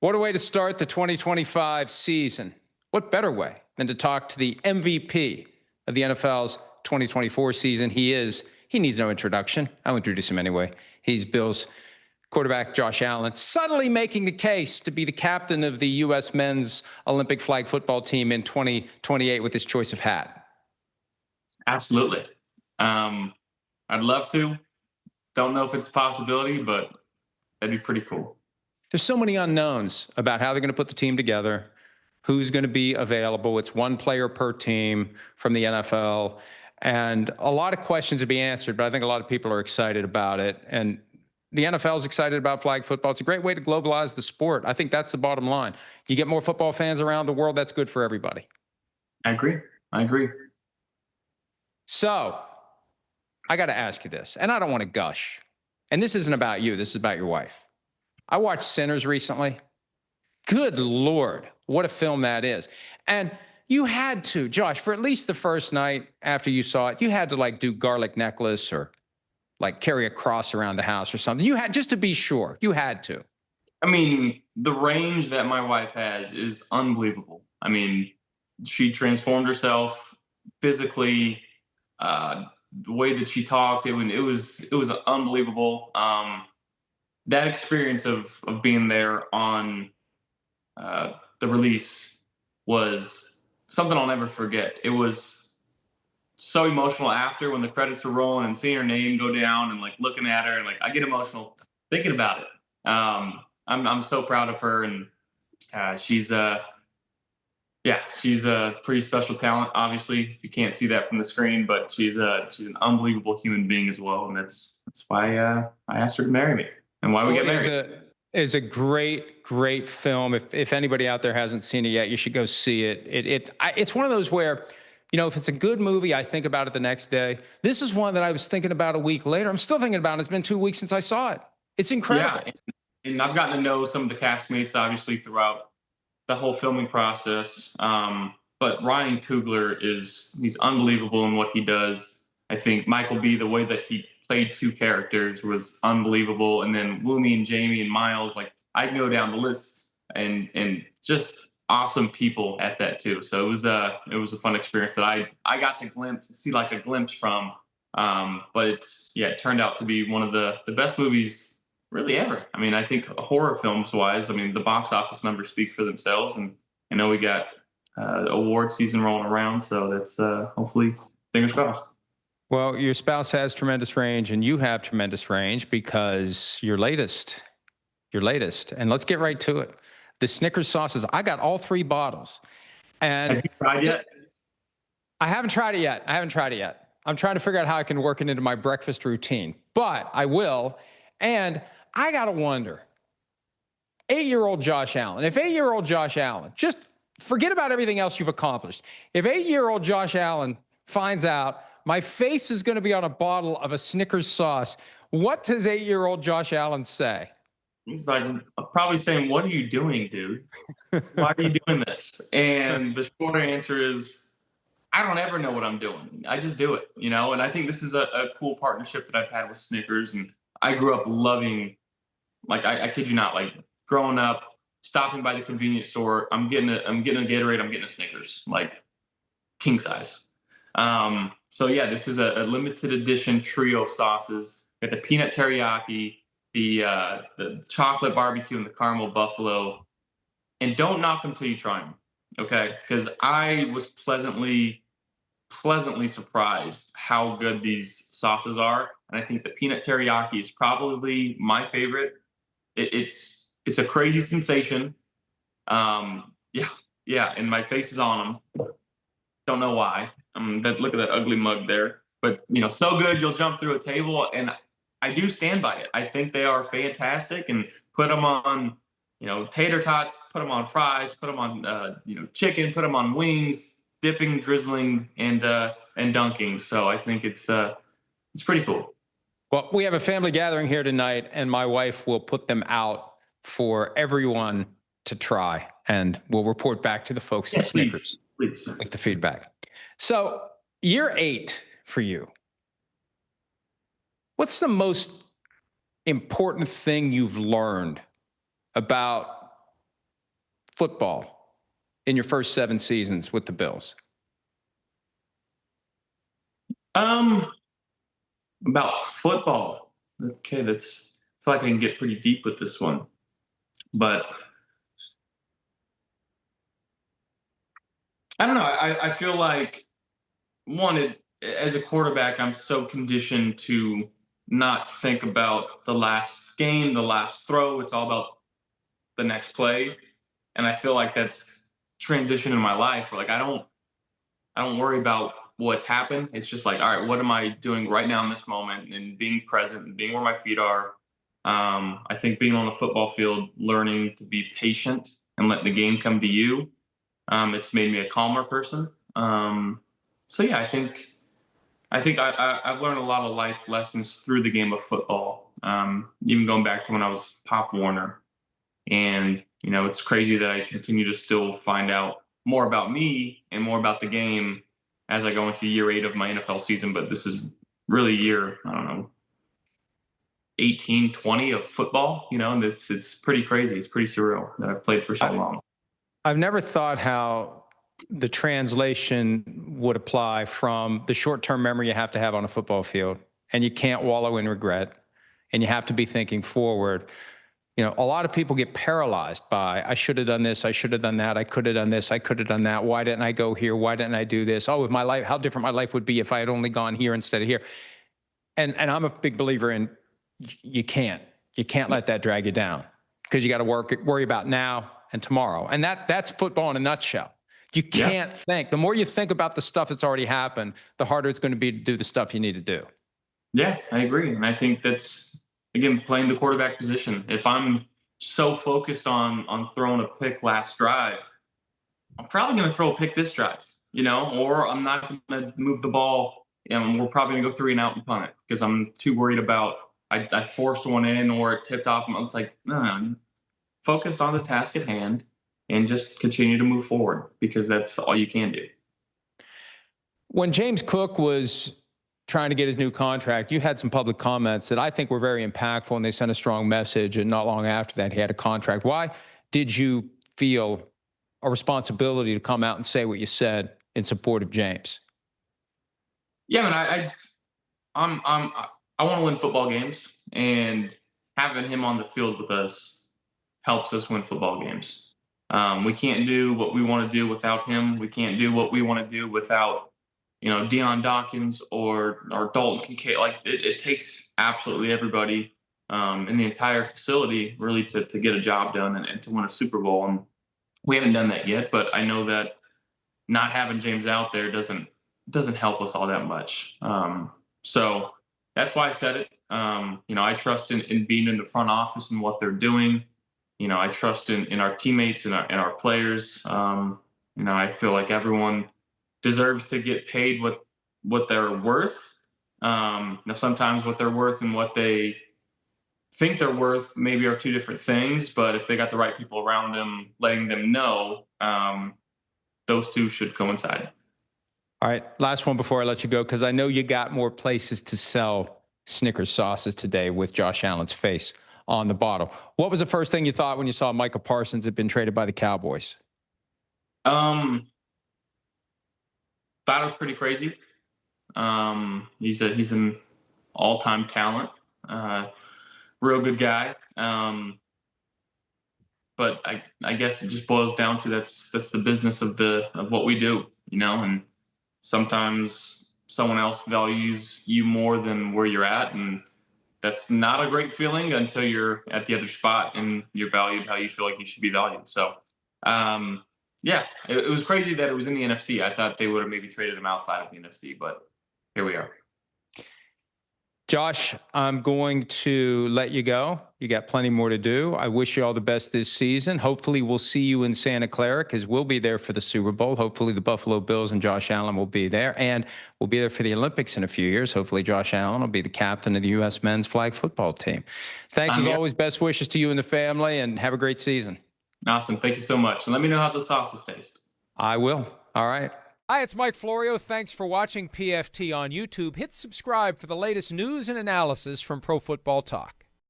What a way to start the 2025 season. What better way than to talk to the MVP of the NFL's 2024 season? He needs no introduction. I'll introduce him anyway. He's Bills quarterback Josh Allen, suddenly making the case to be the captain of the U.S. men's Olympic flag football team in 2028 with his choice of hat. Absolutely. I'd love to. Don't know if it's a possibility, but that'd be pretty cool. There's so many unknowns about how they're going to put the team together, who's going to be available. It's one player per team from the NFL, and a lot of questions to be answered, but I think a lot of people are excited about it. And the NFL is excited about flag football. It's a great way to globalize the sport. I think that's the bottom line. You get more football fans around the world, that's good for everybody. I agree. So I got to ask you this, and I don't want to gush. And this isn't about you. This is about your wife. I watched Sinners recently. Good Lord, what a film that is. And you had to, Josh, for at least the first night after you saw it, you had to like do garlic necklace or like carry a cross around the house or something. You had, just to be sure, you had to. I mean, the range that my wife has is unbelievable. I mean, she transformed herself physically, the way that she talked, it was unbelievable. That experience of being there on the release was something I'll never forget. It was so emotional after when the credits were rolling and seeing her name go down and like looking at her and like I get emotional thinking about it. I'm so proud of her, and she's a pretty special talent. Obviously, you can't see that from the screen, but she's an unbelievable human being as well, and that's why I asked her to marry me and why we get married. Is a great film. If anybody out there hasn't seen it yet, you should go see it. It's one of those where, you know, if it's a good movie, I think about it the next day. This is one that I was thinking about a week later. I'm still thinking about it. It's been 2 weeks since I saw it. It's incredible. Yeah, and I've gotten to know some of the castmates obviously throughout the whole filming process. But Ryan Coogler he's unbelievable in what he does. I think Michael B, the way that he played two characters was unbelievable. And then Woomy and Jamie and Miles, like I can go down the list and just awesome people at that too. So it was a fun experience that I got to see like a glimpse from. But it turned out to be one of the best movies really ever. I mean, I think horror films wise, I mean, the box office numbers speak for themselves, and I know we got award season rolling around, so that's hopefully fingers crossed. Well, your spouse has tremendous range, and you have tremendous range because your latest. And let's get right to it. The Snickers sauces. I got all 3 bottles. And have you tried yet? I haven't tried it yet. I'm trying to figure out how I can work it into my breakfast routine, but I will. And I got to wonder, 8-year-old Josh Allen, if 8-year-old Josh Allen, just forget about everything else you've accomplished. If 8-year-old Josh Allen finds out my face is going to be on a bottle of a Snickers sauce, what does 8-year-old Josh Allen say? He's like probably saying, "What are you doing, dude? Why are you doing this?" And the short answer is, I don't ever know what I'm doing. I just do it, you know? And I think this is a cool partnership that I've had with Snickers. And I grew up loving, like, I kid you not, like growing up, stopping by the convenience store, I'm getting a Gatorade, I'm getting a Snickers, like king size. So yeah, this is a limited edition trio of sauces. We got the peanut teriyaki, the chocolate barbecue, and the caramel buffalo. And don't knock them till you try them, okay? Because I was pleasantly surprised how good these sauces are. And I think the peanut teriyaki is probably my favorite. It's a crazy sensation. Yeah, and my face is on them. Don't know why. Look at that ugly mug there. But you know, so good you'll jump through a table, and I do stand by it. I think they are fantastic, and put them on, you know, tater tots, put them on fries, put them on chicken, put them on wings, dipping, drizzling, and dunking. So I think it's pretty cool. Well, we have a family gathering here tonight, and my wife will put them out for everyone to try, and we'll report back to the folks at Snickers please. With the feedback. So, year 8 for you. What's the most important thing you've learned about football in your first 7 seasons with the Bills? About football. Okay, I feel like I can get pretty deep with this one. But I don't know. I feel like as a quarterback, I'm so conditioned to not think about the last game, the last throw. It's all about the next play. And I feel like that's transition in my life where like I don't worry about what's happened. It's just like, all right, what am I doing right now in this moment and being present and being where my feet are. I think being on the football field, learning to be patient and let the game come to you. It's made me a calmer person. So yeah, I've learned a lot of life lessons through the game of football. Even going back to when I was Pop Warner, and it's crazy that I continue to still find out more about me and more about the game as I go into year 8 of my NFL season. But this is really year, I don't know, 18, 20 of football, and it's pretty crazy. It's pretty surreal that I've played for so long. I've never thought how the translation would apply from the short-term memory you have to have on a football field, and you can't wallow in regret, and you have to be thinking forward. A lot of people get paralyzed by, I should have done this, I should have done that, I could have done this, I could have done that. Why didn't I go here? Why didn't I do this? Oh, if my life, how different my life would be if I had only gone here instead of here. And I'm a big believer in you can't let that drag you down, because you got to worry about now and tomorrow. And that's football in a nutshell. You can't think. The more you think about the stuff that's already happened, the harder it's going to be to do the stuff you need to do. Yeah, I agree. And I think that's, again, playing the quarterback position. If I'm so focused on throwing a pick last drive, I'm probably going to throw a pick this drive, or I'm not going to move the ball, and we're probably going to go 3 and out and punt it because I'm too worried about I forced one in or it tipped off. It's like, no, focused on the task at hand and just continue to move forward, because that's all you can do. When James Cook was trying to get his new contract, you had some public comments that I think were very impactful, and they sent a strong message. And not long after that, he had a contract. Why did you feel a responsibility to come out and say what you said in support of James? Yeah, man, I want to win football games, and having him on the field with us helps us win football games. We can't do what we want to do without him. We can't do what we want to do without, Deion Dawkins or Dalton Kincaid. Like it takes absolutely everybody in the entire facility really to get a job done and to win a Super Bowl. And we haven't done that yet, but I know that not having James out there doesn't help us all that much. So that's why I said it. I trust in being in the front office and what they're doing. I trust in our teammates and our players. I feel like everyone deserves to get paid what they're worth. Sometimes what they're worth and what they think they're worth maybe are 2 different things, but if they got the right people around them, letting them know, those 2 should coincide. All right, last one before I let you go, because I know you got more places to sell Snickers sauces today with Josh Allen's face on the bottle. What was the first thing you thought when you saw Micah Parsons had been traded by the Cowboys? Thought it was pretty crazy. He's an all-time talent, real good guy. But I guess it just boils down to that's the business of what we do, and sometimes someone else values you more than where you're at, and that's not a great feeling until you're at the other spot and you're valued how you feel like you should be valued. So, yeah, it was crazy that it was in the NFC. I thought they would have maybe traded him outside of the NFC, but here we are. Josh, I'm going to let you go. You got plenty more to do. I wish you all the best this season. Hopefully we'll see you in Santa Clara, because we'll be there for the Super Bowl. Hopefully the Buffalo Bills and Josh Allen will be there, and we'll be there for the Olympics in a few years. Hopefully Josh Allen will be the captain of the U.S. men's flag football team. Thanks as always. Best wishes to you and the family, and have a great season. Awesome. Thank you so much. And let me know how the sauces taste. I will. All right. Hi, it's Mike Florio. Thanks for watching PFT on YouTube. Hit subscribe for the latest news and analysis from Pro Football Talk.